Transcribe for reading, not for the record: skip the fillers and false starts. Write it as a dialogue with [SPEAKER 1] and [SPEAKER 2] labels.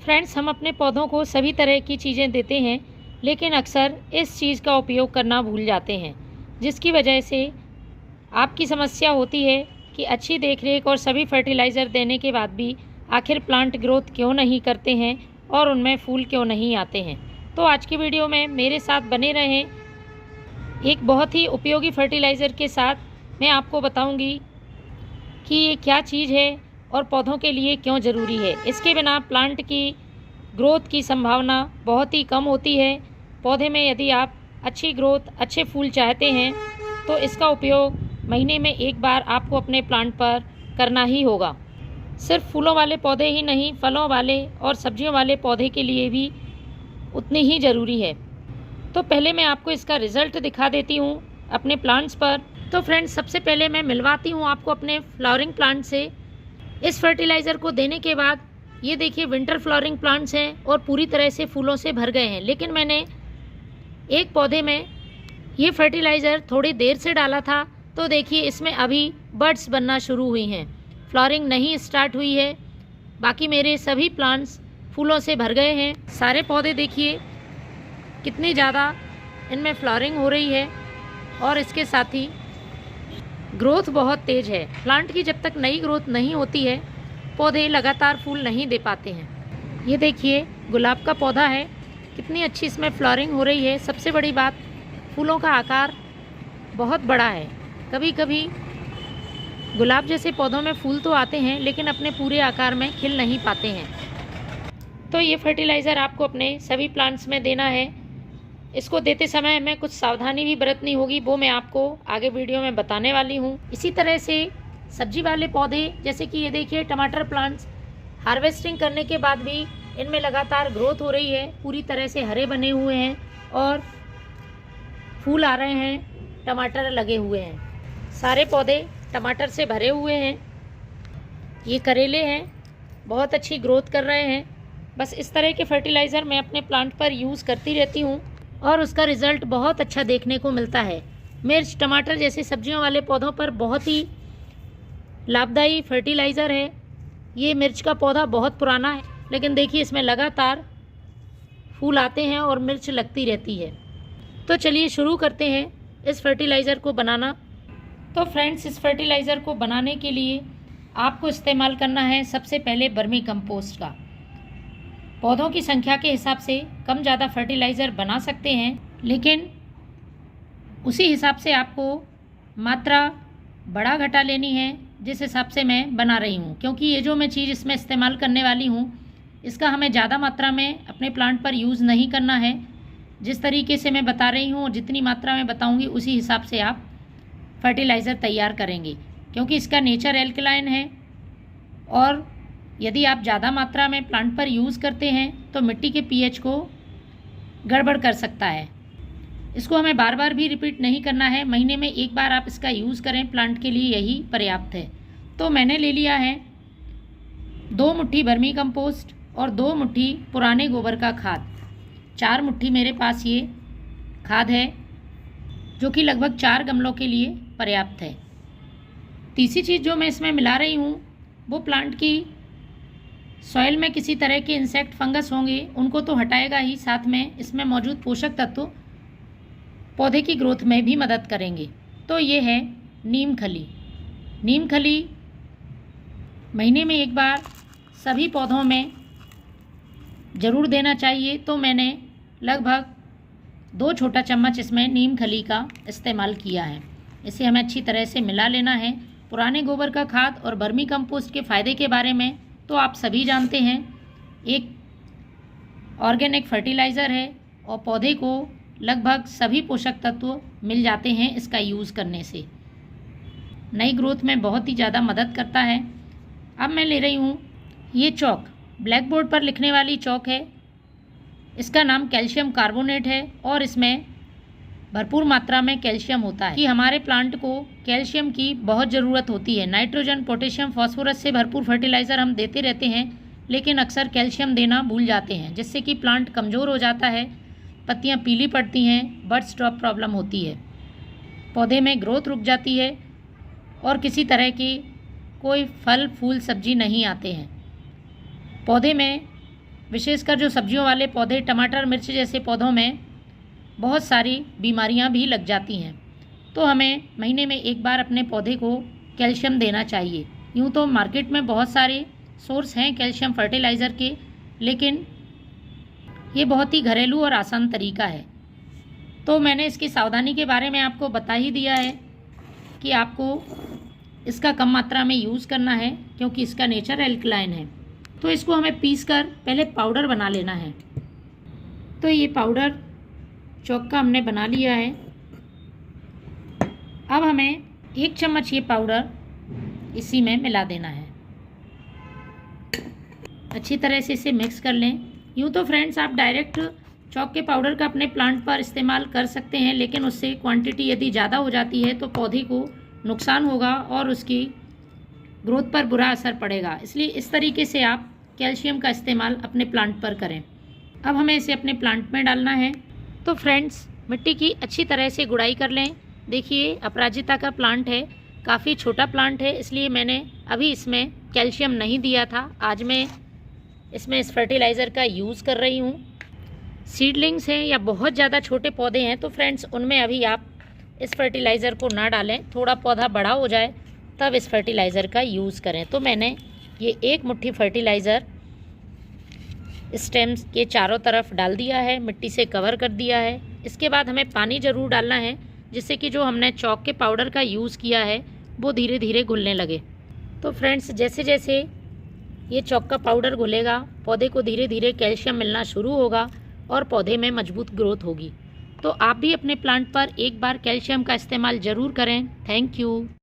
[SPEAKER 1] Friends, हम अपने पौधों को सभी तरह की चीज़ें देते हैं, लेकिन अक्सर इस चीज़ का उपयोग करना भूल जाते हैं, जिसकी वजह से आपकी समस्या होती है कि अच्छी देखरेख और सभी फर्टिलाइज़र देने के बाद भी आखिर प्लांट ग्रोथ क्यों नहीं करते हैं और उनमें फूल क्यों नहीं आते हैं। तो आज की वीडियो में मेरे साथ बने रहें। एक बहुत ही उपयोगी फर्टिलाइज़र के साथ मैं आपको बताऊंगी कि ये क्या चीज़ है और पौधों के लिए क्यों ज़रूरी है। इसके बिना प्लांट की ग्रोथ की संभावना बहुत ही कम होती है। पौधे में यदि आप अच्छी ग्रोथ, अच्छे फूल चाहते हैं तो इसका उपयोग महीने में एक बार आपको अपने प्लांट पर करना ही होगा। सिर्फ फूलों वाले पौधे ही नहीं, फलों वाले और सब्जियों वाले पौधे के लिए भी उतनी ही ज़रूरी है। तो पहले मैं आपको इसका रिज़ल्ट दिखा देती हूँ अपने प्लांट्स पर। तो फ्रेंड्स, सबसे पहले मैं मिलवाती हूँ आपको अपने फ्लावरिंग प्लांट से। इस फर्टिलाइज़र को देने के बाद ये देखिए विंटर फ्लावरिंग प्लांट्स हैं और पूरी तरह से फूलों से भर गए हैं। लेकिन मैंने एक पौधे में ये फर्टिलाइज़र थोड़ी देर से डाला था, तो देखिए इसमें अभी बड्स बनना शुरू हुई हैं, फ्लावरिंग नहीं स्टार्ट हुई है। बाकी मेरे सभी प्लांट्स फूलों से भर गए हैं। सारे पौधे देखिए कितनी ज़्यादा इनमें फ्लावरिंग हो रही है और इसके साथ ही ग्रोथ बहुत तेज़ है। प्लांट की जब तक नई ग्रोथ नहीं होती है, पौधे लगातार फूल नहीं दे पाते हैं। ये देखिए गुलाब का पौधा है, कितनी अच्छी इसमें फ्लावरिंग हो रही है। सबसे बड़ी बात, फूलों का आकार बहुत बड़ा है। कभी कभी गुलाब जैसे पौधों में फूल तो आते हैं, लेकिन अपने पूरे आकार में खिल नहीं पाते हैं। तो ये फर्टिलाइज़र आपको अपने सभी प्लांट्स में देना है। इसको देते समय हमें कुछ सावधानी भी बरतनी होगी, वो मैं आपको आगे वीडियो में बताने वाली हूँ। इसी तरह से सब्जी वाले पौधे, जैसे कि ये देखिए टमाटर प्लांट्स, हार्वेस्टिंग करने के बाद भी इनमें लगातार ग्रोथ हो रही है, पूरी तरह से हरे बने हुए हैं और फूल आ रहे हैं, टमाटर लगे हुए हैं। सारे पौधे टमाटर से भरे हुए हैं। ये करेले हैं, बहुत अच्छी ग्रोथ कर रहे हैं। बस इस तरह के फर्टिलाइज़र मैं अपने प्लांट पर यूज़ करती रहती हूँ और उसका रिज़ल्ट बहुत अच्छा देखने को मिलता है। मिर्च, टमाटर जैसे सब्जियों वाले पौधों पर बहुत ही लाभदायी फर्टिलाइज़र है। ये मिर्च का पौधा बहुत पुराना है, लेकिन देखिए इसमें लगातार फूल आते हैं और मिर्च लगती रहती है। तो चलिए शुरू करते हैं इस फर्टिलाइज़र को बनाना। तो फ्रेंड्स, इस फर्टिलाइज़र को बनाने के लिए आपको इस्तेमाल करना है सबसे पहले वर्मी कंपोस्ट का। पौधों की संख्या के हिसाब से कम ज़्यादा फर्टिलाइज़र बना सकते हैं, लेकिन उसी हिसाब से आपको मात्रा बड़ा घटा लेनी है, जिस हिसाब से मैं बना रही हूँ। क्योंकि ये जो मैं चीज़ इसमें इस्तेमाल करने वाली हूँ, इसका हमें ज़्यादा मात्रा में अपने प्लांट पर यूज़ नहीं करना है। जिस तरीके से मैं बता रही हूँ, जितनी मात्रा में बताऊँगी उसी हिसाब से आप फर्टिलाइज़र तैयार करेंगे। क्योंकि इसका नेचर एल्कलाइन है और यदि आप ज़्यादा मात्रा में प्लांट पर यूज़ करते हैं तो मिट्टी के पीएच को गड़बड़ कर सकता है। इसको हमें बार बार भी रिपीट नहीं करना है, महीने में एक बार आप इसका यूज़ करें, प्लांट के लिए यही पर्याप्त है। तो मैंने ले लिया है 2 मुट्ठी वर्मी कंपोस्ट और 2 मुट्ठी पुराने गोबर का खाद। 4 मुट्ठी मेरे पास ये खाद है, जो कि लगभग 4 गमलों के लिए पर्याप्त है। तीसरी चीज़ जो मैं इसमें मिला रही हूँ, वो प्लांट की सॉइल में किसी तरह के इंसेक्ट, फंगस होंगे, उनको तो हटाएगा ही, साथ में इसमें मौजूद पोषक तत्व पौधे की ग्रोथ में भी मदद करेंगे। तो ये है नीम खली। नीम खली महीने में एक बार सभी पौधों में ज़रूर देना चाहिए। तो मैंने लगभग 2 छोटा चम्मच इसमें नीम खली का इस्तेमाल किया है। इसे हमें अच्छी तरह से मिला लेना है। पुराने गोबर का खाद और वर्मी कंपोस्ट के फ़ायदे के बारे में तो आप सभी जानते हैं। एक ऑर्गेनिक फर्टिलाइज़र है और पौधे को लगभग सभी पोषक तत्व मिल जाते हैं इसका यूज़ करने से। नई ग्रोथ में बहुत ही ज़्यादा मदद करता है। अब मैं ले रही हूँ ये चॉक, ब्लैक बोर्ड पर लिखने वाली चॉक है। इसका नाम कैल्शियम कार्बोनेट है और इसमें भरपूर मात्रा में कैल्शियम होता है कि हमारे प्लांट को कैल्शियम की बहुत ज़रूरत होती है। नाइट्रोजन, पोटेशियम, फास्फोरस से भरपूर फर्टिलाइज़र हम देते रहते हैं, लेकिन अक्सर कैल्शियम देना भूल जाते हैं, जिससे कि प्लांट कमज़ोर हो जाता है, पत्तियां पीली पड़ती हैं, बड स्टॉप प्रॉब्लम होती है, पौधे में ग्रोथ रुक जाती है और किसी तरह की कोई फल, फूल, सब्जी नहीं आते हैं। पौधे में विशेषकर जो सब्जियों वाले पौधे, टमाटर, मिर्च जैसे पौधों में बहुत सारी बीमारियां भी लग जाती हैं। तो हमें महीने में एक बार अपने पौधे को कैल्शियम देना चाहिए। यूँ तो मार्केट में बहुत सारे सोर्स हैं कैल्शियम फर्टिलाइज़र के, लेकिन ये बहुत ही घरेलू और आसान तरीका है। तो मैंने इसकी सावधानी के बारे में आपको बता ही दिया है कि आपको इसका कम मात्रा में यूज़ करना है, क्योंकि इसका नेचर एल्कलाइन है। तो इसको हमें पीसकर पहले पाउडर बना लेना है। तो ये पाउडर चॉक का हमने बना लिया है। अब हमें 1 चम्मच ये पाउडर इसी में मिला देना है। अच्छी तरह से इसे मिक्स कर लें। यूँ तो फ्रेंड्स आप डायरेक्ट चॉक के पाउडर का अपने प्लांट पर इस्तेमाल कर सकते हैं, लेकिन उससे क्वांटिटी यदि ज़्यादा हो जाती है तो पौधे को नुकसान होगा और उसकी ग्रोथ पर बुरा असर पड़ेगा। इसलिए इस तरीके से आप कैल्शियम का इस्तेमाल अपने प्लांट पर करें। अब हमें इसे अपने प्लांट में डालना है। तो फ्रेंड्स मिट्टी की अच्छी तरह से गुड़ाई कर लें। देखिए अपराजिता का प्लांट है, काफ़ी छोटा प्लांट है, इसलिए मैंने अभी इसमें कैल्शियम नहीं दिया था। आज मैं इसमें इस फर्टिलाइज़र का यूज़ कर रही हूँ। सीडलिंग्स हैं या बहुत ज़्यादा छोटे पौधे हैं तो फ्रेंड्स उनमें अभी आप इस फर्टिलाइज़र को ना डालें, थोड़ा पौधा बड़ा हो जाए तब इस फर्टिलाइज़र का यूज़ करें। तो मैंने ये 1 मुट्ठी फर्टिलाइज़र स्टेम्स के चारों तरफ डाल दिया है, मिट्टी से कवर कर दिया है। इसके बाद हमें पानी ज़रूर डालना है, जिससे कि जो हमने चॉक के पाउडर का यूज़ किया है वो धीरे धीरे घुलने लगे। तो फ्रेंड्स जैसे जैसे ये चॉक का पाउडर घुलेगा, पौधे को धीरे धीरे कैल्शियम मिलना शुरू होगा और पौधे में मजबूत ग्रोथ होगी। तो आप भी अपने प्लांट पर एक बार कैल्शियम का इस्तेमाल ज़रूर करें। Thank you.